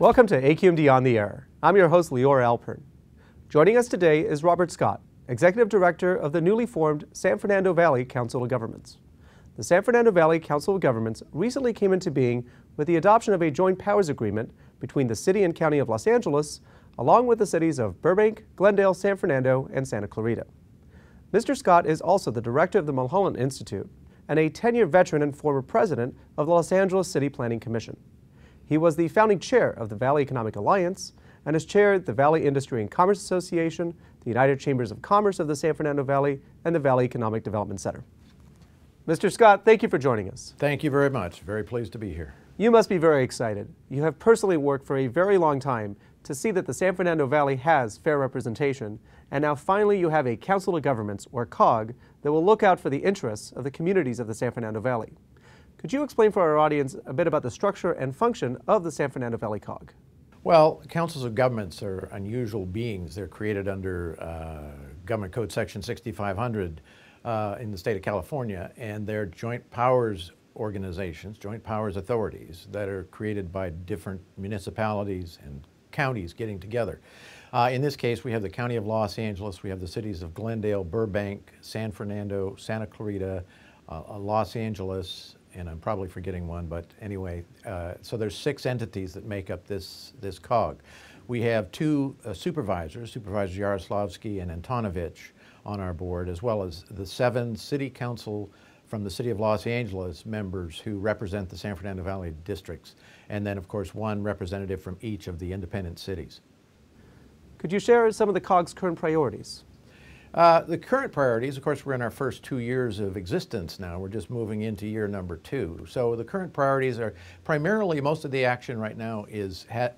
Welcome to AQMD On the Air. I'm your host, Lior Alpern. Joining us today is Robert Scott, Executive Director of the newly formed San Fernando Valley Council of Governments. The San Fernando Valley Council of Governments recently came into being with the adoption of a joint powers agreement between the City and County of Los Angeles, along with the cities of Burbank, Glendale, San Fernando, and Santa Clarita. Mr. Scott is also the Director of the Mulholland Institute and a 10-year veteran and former President of the Los Angeles City Planning Commission. He was the founding chair of the Valley Economic Alliance and has chaired the Valley Industry and Commerce Association, the United Chambers of Commerce of the San Fernando Valley, and the Valley Economic Development Center. Mr. Scott, thank you for joining us. Thank you very much. Very pleased to be here. You must be very excited. You have personally worked for a very long time to see that the San Fernando Valley has fair representation, and now finally you have a Council of Governments, or COG, that will look out for the interests of the communities of the San Fernando Valley. Could you explain for our audience a bit about the structure and function of the San Fernando Valley COG? Well, councils of governments are unusual beings. They're created under Government Code Section 6500 in the state of California, and they're joint powers organizations, joint powers authorities that are created by different municipalities and counties getting together. In this case, we have the County of Los Angeles, we have the cities of Glendale, Burbank, San Fernando, Santa Clarita, Los Angeles, and I'm probably forgetting one, but anyway, so there's 6 entities that make up this COG. We have 2 supervisors, Supervisor Yaroslavsky and Antonovich, on our board, as well as the 7 city council from the City of Los Angeles members who represent the San Fernando Valley districts, and then of course 1 representative from each of the independent cities. Could you share some of the COG's current priorities? The current priorities, of course, we're in our first 2 years of existence now. We're just moving into year number 2. So the current priorities are primarily, most of the action right now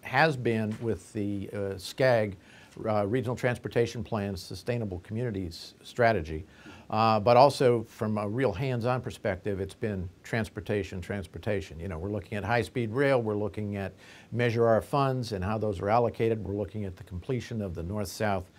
has been with the SCAG, Regional Transportation Plan, Sustainable Communities Strategy. But also from a real hands-on perspective, it's been transportation. You know, we're looking at high-speed rail, we're looking at Measure Our funds and how those are allocated, we're looking at the completion of the north-south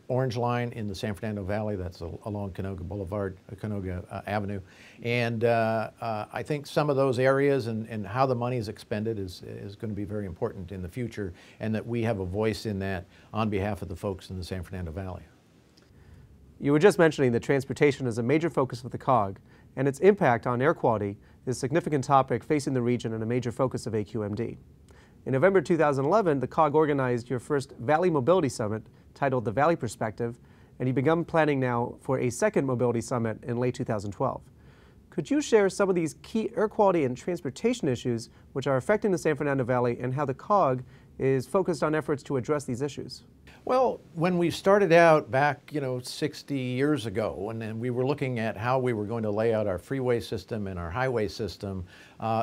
Orange Line in the San Fernando Valley, that's along Canoga Boulevard, Canoga Avenue. And I think some of those areas and how the money is expended is going to be very important in the future, and that we have a voice in that on behalf of the folks in the San Fernando Valley. You were just mentioning that transportation is a major focus of the COG, and its impact on air quality is a significant topic facing the region and a major focus of AQMD. In November 2011, the COG organized your first Valley Mobility Summit titled The Valley Perspective, and you begun planning now for a second Mobility Summit in late 2012. Could you share some of these key air quality and transportation issues which are affecting the San Fernando Valley and how the COG is focused on efforts to address these issues? Well, when we started out back, 60 years ago, and then we were looking at how we were going to lay out our freeway system and our highway system,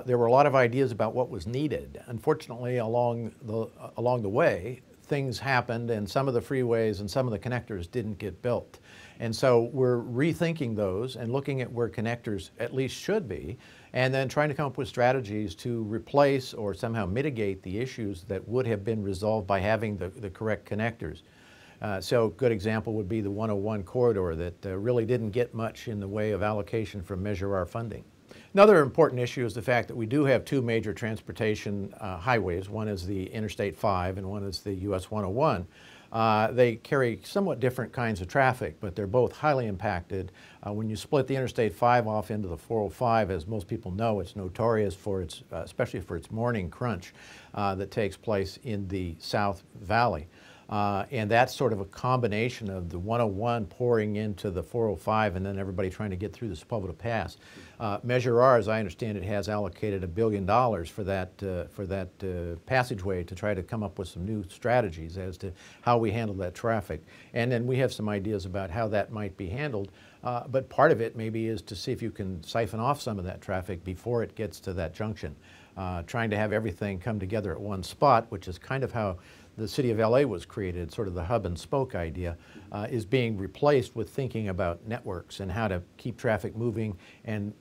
there were a lot of ideas about what was needed. Unfortunately, along the way, things happened, and some of the freeways and some of the connectors didn't get built. And so we're rethinking those and looking at where connectors at least should be, and then trying to come up with strategies to replace or somehow mitigate the issues that would have been resolved by having the correct connectors. So a good example would be the 101 corridor that really didn't get much in the way of allocation from Measure Our funding. Another important issue is the fact that we do have 2 major transportation highways. One is the Interstate 5 and one is the US 101. They carry somewhat different kinds of traffic, but they're both highly impacted. When you split the Interstate 5 off into the 405, as most people know, it's notorious for its, especially for its morning crunch that takes place in the South Valley. And that's sort of a combination of the 101 pouring into the 405 and then everybody trying to get through the Sepulveda Pass. Measure R, as I understand it, has allocated $1 billion for that passageway to try to come up with some new strategies as to how we handle that traffic. And then we have some ideas about how that might be handled. But part of it maybe is to see if you can siphon off some of that traffic before it gets to that junction. Trying to have everything come together at one spot, which is kind of how the City of LA was created, sort of the hub and spoke idea, is being replaced with thinking about networks and how to keep traffic moving and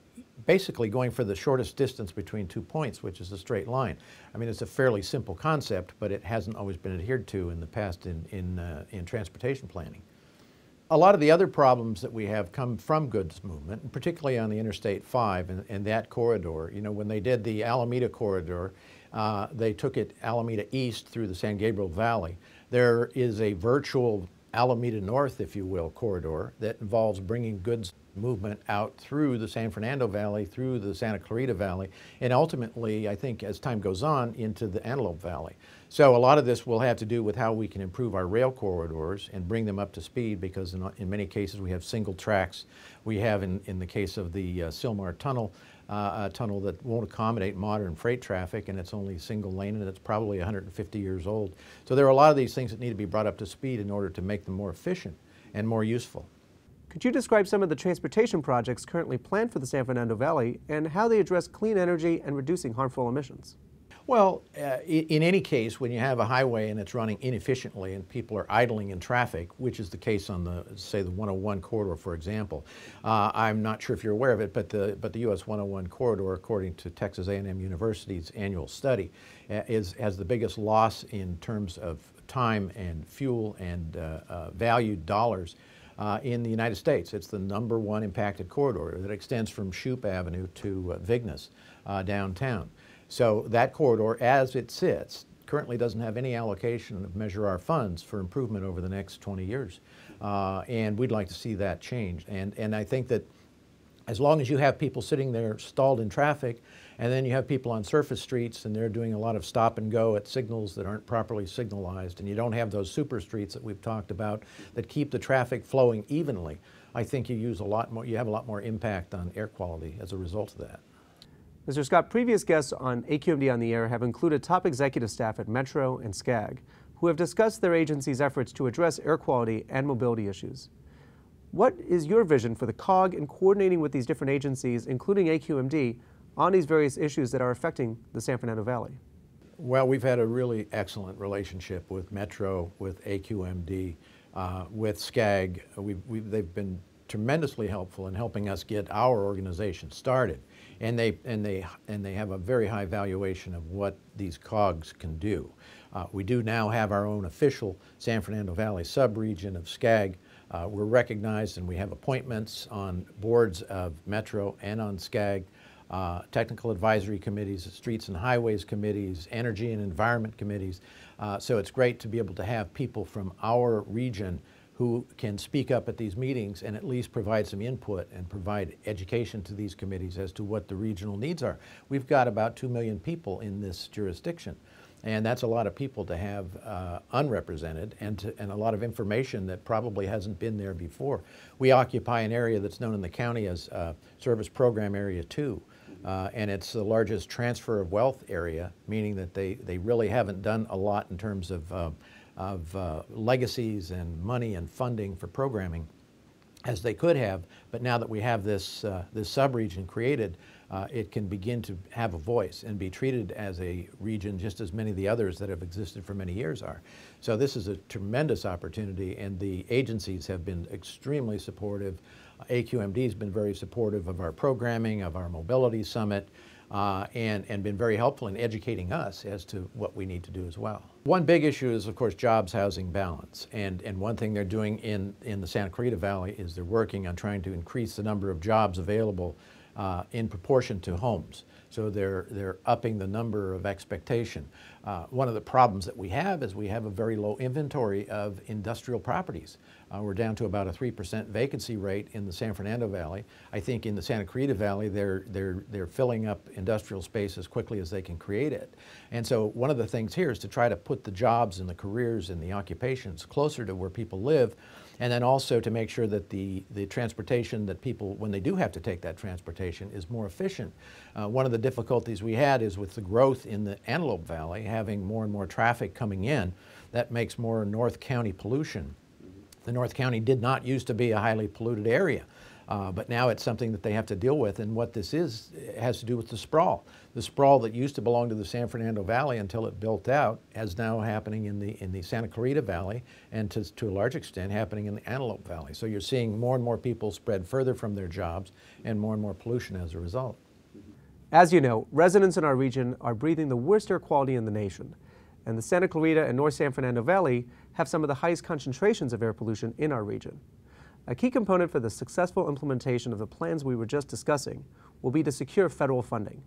basically going for the shortest distance between 2 points, which is a straight line. I mean, it's a fairly simple concept, but it hasn't always been adhered to in the past in transportation planning. A lot of the other problems that we have come from goods movement, and particularly on the Interstate 5 and that corridor. You know, when they did the Alameda corridor, They took it Alameda East through the San Gabriel Valley. There is a virtual Alameda North, if you will, corridor that involves bringing goods movement out through the San Fernando Valley, through the Santa Clarita Valley, and ultimately, I think, as time goes on, into the Antelope Valley. So a lot of this will have to do with how we can improve our rail corridors and bring them up to speed, because in many cases we have single tracks. We have, in the case of the Sylmar Tunnel, a tunnel that won't accommodate modern freight traffic, and it's only single lane, and it's probably 150 years old. So there are a lot of these things that need to be brought up to speed in order to make them more efficient and more useful. Could you describe some of the transportation projects currently planned for the San Fernando Valley and how they address clean energy and reducing harmful emissions? Well, in any case, when you have a highway and it's running inefficiently and people are idling in traffic, which is the case on the, say, the 101 corridor, for example. I'm not sure if you're aware of it, but the US 101 corridor, according to Texas A&M University's annual study, has the biggest loss in terms of time and fuel and valued dollars in the United States. It's the #1 impacted corridor that extends from Shoup Avenue to Vignes downtown. So that corridor, as it sits, currently doesn't have any allocation of Measure R funds for improvement over the next 20 years. And we'd like to see that changed. And I think that as long as you have people sitting there stalled in traffic, and then you have people on surface streets and they're doing a lot of stop and go at signals that aren't properly signalized, and you don't have those super streets that we've talked about that keep the traffic flowing evenly, I think you have a lot more impact on air quality as a result of that. Mr. Scott, previous guests on AQMD on the Air have included top executive staff at Metro and SCAG, who have discussed their agency's efforts to address air quality and mobility issues. What is your vision for the COG in coordinating with these different agencies, including AQMD, on these various issues that are affecting the San Fernando Valley? Well, we've had a really excellent relationship with Metro, with AQMD, with SCAG. They've been tremendously helpful in helping us get our organization started, and they have a very high valuation of what these COGs can do. We do now have our own official San Fernando Valley subregion of SCAG. We're recognized, and we have appointments on boards of Metro and on SCAG. Technical advisory committees, streets and highways committees, energy and environment committees. So it's great to be able to have people from our region who can speak up at these meetings and at least provide some input and provide education to these committees as to what the regional needs are. We've got about 2 million people in this jurisdiction, and that's a lot of people to have unrepresented and a lot of information that probably hasn't been there before. We occupy an area that's known in the county as Service Program Area 2. And it's the largest transfer of wealth area, meaning that they really haven't done a lot in terms of legacies and money and funding for programming as they could have. But now that we have this subregion created, it can begin to have a voice and be treated as a region just as many of the others that have existed for many years are. So this is a tremendous opportunity, and the agencies have been extremely supportive. AQMD has been very supportive of our programming, of our mobility summit, and been very helpful in educating us as to what we need to do as well. One big issue is, of course, jobs, housing balance. And one thing they're doing in the Santa Clarita Valley is they're working on trying to increase the number of jobs available in proportion to homes. So they're upping the number of expectation. One of the problems that we have is we have a very low inventory of industrial properties. We're down to about a 3% vacancy rate in the San Fernando Valley. I think in the Santa Clarita Valley, they're filling up industrial space as quickly as they can create it. And so one of the things here is to try to put the jobs and the careers and the occupations closer to where people live, and then also to make sure that the transportation that people, when they do have to take that transportation, is more efficient. One of the difficulties we had is with the growth in the Antelope Valley, having more and more traffic coming in, that makes more North County pollution. The North County did not used to be a highly polluted area, but now it's something that they have to deal with, and what this is has to do with the sprawl. The sprawl that used to belong to the San Fernando Valley until it built out is now happening in the Santa Clarita Valley, and to a large extent happening in the Antelope Valley. So you're seeing more and more people spread further from their jobs and more pollution as a result. As you know, residents in our region are breathing the worst air quality in the nation, and the Santa Clarita and North San Fernando Valley have some of the highest concentrations of air pollution in our region. A key component for the successful implementation of the plans we were just discussing will be to secure federal funding.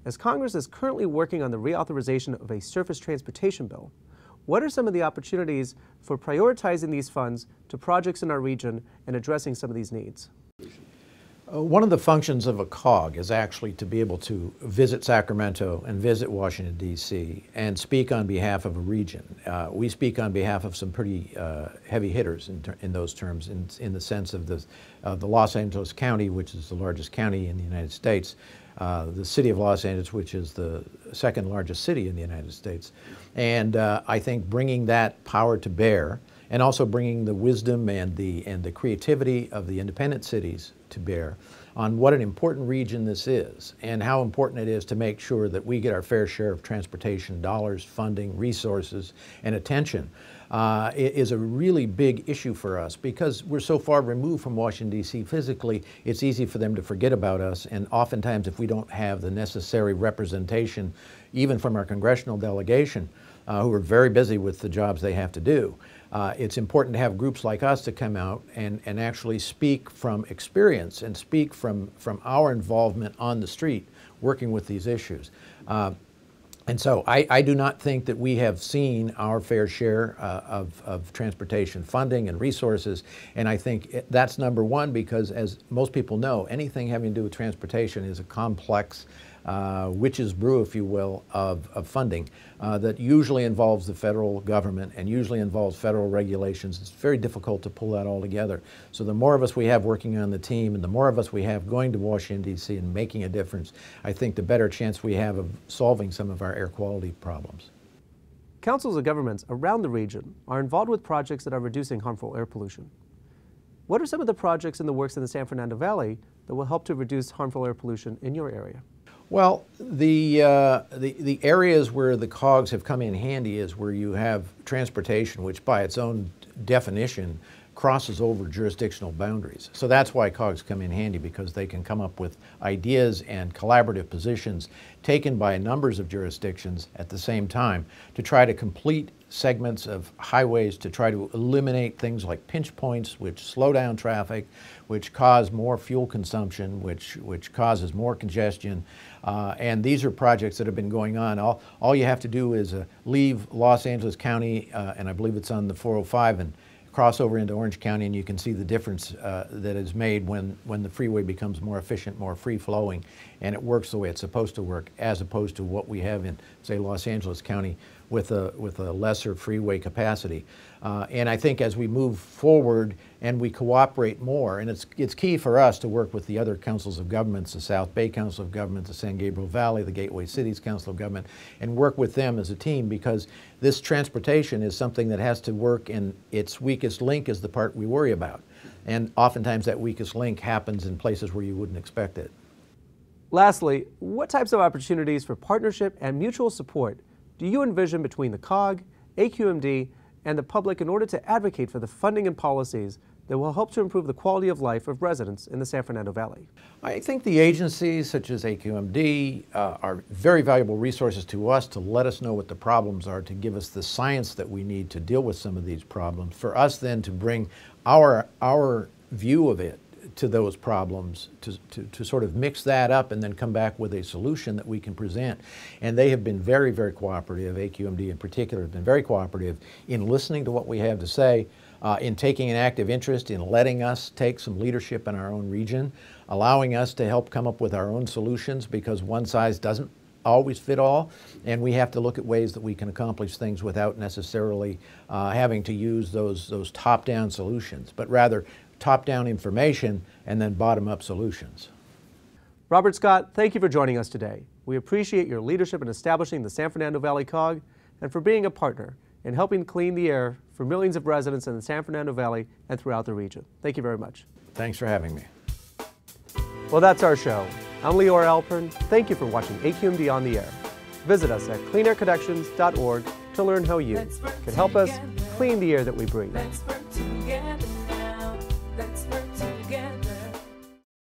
As Congress is currently working on the reauthorization of a surface transportation bill, what are some of the opportunities for prioritizing these funds to projects in our region and addressing some of these needs? One of the functions of a COG is actually to be able to visit Sacramento and visit Washington, D.C. and speak on behalf of a region. We speak on behalf of some pretty heavy hitters in those terms, in the sense of the Los Angeles County, which is the largest county in the United States, the city of Los Angeles, which is the second largest city in the United States. And I think bringing that power to bear, and also bringing the wisdom and the creativity of the independent cities to bear on what an important region this is and how important it is to make sure that we get our fair share of transportation dollars, funding, resources, and attention is a really big issue for us because we're so far removed from Washington, D.C. physically. It's easy for them to forget about us, and oftentimes if we don't have the necessary representation, even from our congressional delegation, who are very busy with the jobs they have to do, it's important to have groups like us to come out and actually speak from experience and speak from our involvement on the street working with these issues. And so I do not think that we have seen our fair share of transportation funding and resources, and I think that's number one because, as most people know, anything having to do with transportation is a complex witch's brew, if you will, of funding that usually involves the federal government and usually involves federal regulations. It's very difficult to pull that all together. So the more of us we have working on the team and the more of us we have going to Washington, D.C. and making a difference, I think the better chance we have of solving some of our air quality problems. Councils of governments around the region are involved with projects that are reducing harmful air pollution. What are some of the projects in the works in the San Fernando Valley that will help to reduce harmful air pollution in your area? Well, the areas where the COGs have come in handy is where you have transportation, which by its own definition crosses over jurisdictional boundaries. So that's why COGs come in handy, because they can come up with ideas and collaborative positions taken by numbers of jurisdictions at the same time to try to complete segments of highways, to try to eliminate things like pinch points, which slow down traffic, which cause more fuel consumption, which causes more congestion. And these are projects that have been going on. All you have to do is leave Los Angeles County, and I believe it's on the 405, and cross over into Orange County, and you can see the difference that is made when the freeway becomes more efficient, more free-flowing, and it works the way it's supposed to work, as opposed to what we have in, say, Los Angeles County with a lesser freeway capacity. And I think as we move forward and we cooperate more, and it's key for us to work with the other councils of governments, the South Bay Council of Governments, the San Gabriel Valley, the Gateway Cities Council of Government, and work with them as a team, because this transportation is something that has to work, and its weakest link is the part we worry about. And oftentimes that weakest link happens in places where you wouldn't expect it. Lastly, what types of opportunities for partnership and mutual support do you envision between the COG, AQMD, and the public in order to advocate for the funding and policies that will help to improve the quality of life of residents in the San Fernando Valley? I think the agencies such as AQMD are very valuable resources to us to let us know what the problems are, to give us the science that we need to deal with some of these problems, for us then to bring our view of it to those problems, to sort of mix that up and then come back with a solution that we can present. And they have been very, very cooperative. AQMD in particular has been very cooperative in listening to what we have to say, in taking an active interest in letting us take some leadership in our own region, allowing us to help come up with our own solutions, because one size doesn't always fit all, and we have to look at ways that we can accomplish things without necessarily having to use those top-down solutions, but rather top-down information and then bottom-up solutions. Robert Scott, thank you for joining us today. We appreciate your leadership in establishing the San Fernando Valley COG and for being a partner in helping clean the air for millions of residents in the San Fernando Valley and throughout the region. Thank you very much. Thanks for having me. Well, that's our show. I'm Leora Alpern. Thank you for watching AQMD on the Air. Visit us at cleanairconnections.org to learn how you can help us clean the air that we breathe.